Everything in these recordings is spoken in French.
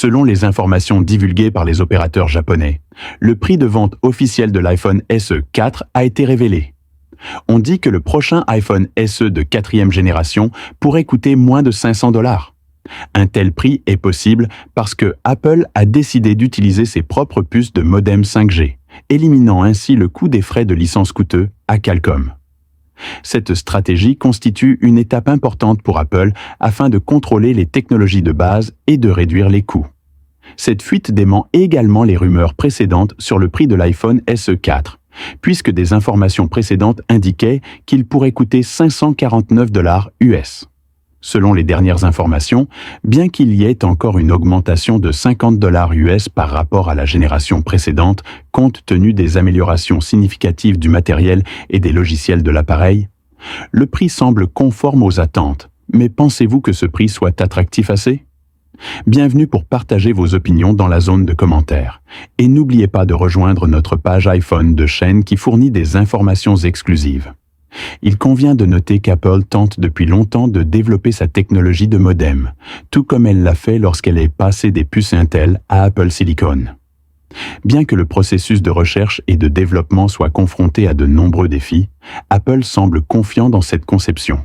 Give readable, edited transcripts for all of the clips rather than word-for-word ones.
Selon les informations divulguées par les opérateurs japonais, le prix de vente officiel de l'iPhone SE 4 a été révélé. On dit que le prochain iPhone SE de 4e génération pourrait coûter moins de 500 $. Un tel prix est possible parce que Apple a décidé d'utiliser ses propres puces de modem 5G, éliminant ainsi le coût des frais de licence coûteux à Qualcomm. Cette stratégie constitue une étape importante pour Apple afin de contrôler les technologies de base et de réduire les coûts. Cette fuite dément également les rumeurs précédentes sur le prix de l'iPhone SE 4, puisque des informations précédentes indiquaient qu'il pourrait coûter 549 $ US. Selon les dernières informations, bien qu'il y ait encore une augmentation de 50 $ US par rapport à la génération précédente, compte tenu des améliorations significatives du matériel et des logiciels de l'appareil, le prix semble conforme aux attentes. Mais pensez-vous que ce prix soit attractif assez? Bienvenue pour partager vos opinions dans la zone de commentaires. Et n'oubliez pas de rejoindre notre page iPhone de chaîne qui fournit des informations exclusives. Il convient de noter qu'Apple tente depuis longtemps de développer sa technologie de modem, tout comme elle l'a fait lorsqu'elle est passée des puces Intel à Apple Silicon. Bien que le processus de recherche et de développement soit confronté à de nombreux défis, Apple semble confiant dans cette conception.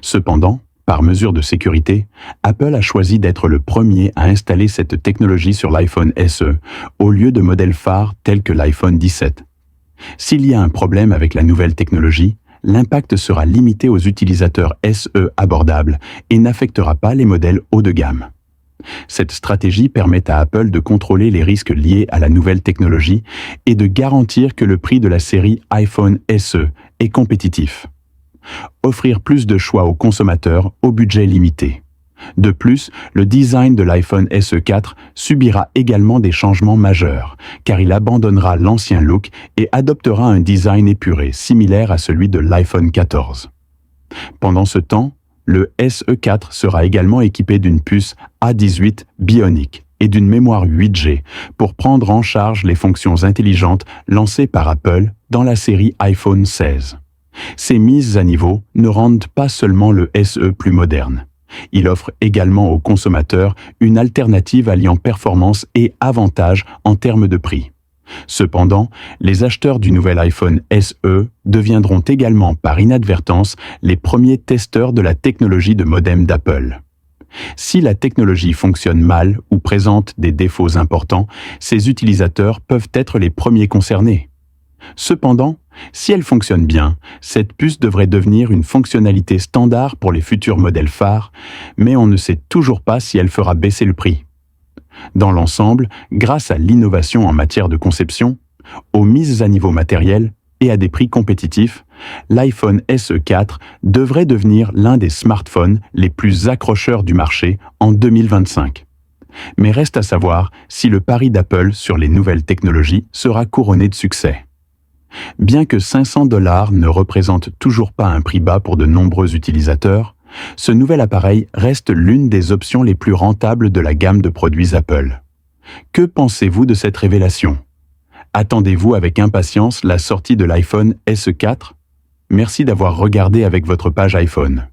Cependant, par mesure de sécurité, Apple a choisi d'être le premier à installer cette technologie sur l'iPhone SE, au lieu de modèles phares tels que l'iPhone 17. S'il y a un problème avec la nouvelle technologie, l'impact sera limité aux utilisateurs SE abordables et n'affectera pas les modèles haut de gamme. Cette stratégie permet à Apple de contrôler les risques liés à la nouvelle technologie et de garantir que le prix de la série iPhone SE est compétitif. Offrir plus de choix aux consommateurs au budget limité. De plus, le design de l'iPhone SE 4 subira également des changements majeurs, car il abandonnera l'ancien look et adoptera un design épuré, similaire à celui de l'iPhone 14. Pendant ce temps, le SE 4 sera également équipé d'une puce A18 Bionic et d'une mémoire 8G pour prendre en charge les fonctions intelligentes lancées par Apple dans la série iPhone 16. Ces mises à niveau ne rendent pas seulement le SE plus moderne. Il offre également aux consommateurs une alternative alliant performance et avantages en termes de prix. Cependant, les acheteurs du nouvel iPhone SE deviendront également par inadvertance les premiers testeurs de la technologie de modem d'Apple. Si la technologie fonctionne mal ou présente des défauts importants, ses utilisateurs peuvent être les premiers concernés. Cependant, si elle fonctionne bien, cette puce devrait devenir une fonctionnalité standard pour les futurs modèles phares, mais on ne sait toujours pas si elle fera baisser le prix. Dans l'ensemble, grâce à l'innovation en matière de conception, aux mises à niveau matérielles et à des prix compétitifs, l'iPhone SE 4 devrait devenir l'un des smartphones les plus accrocheurs du marché en 2025. Mais reste à savoir si le pari d'Apple sur les nouvelles technologies sera couronné de succès. Bien que 500 $ ne représente toujours pas un prix bas pour de nombreux utilisateurs, ce nouvel appareil reste l'une des options les plus rentables de la gamme de produits Apple. Que pensez-vous de cette révélation? Attendez-vous avec impatience la sortie de l'iPhone SE 4? Merci d'avoir regardé avec votre page iPhone.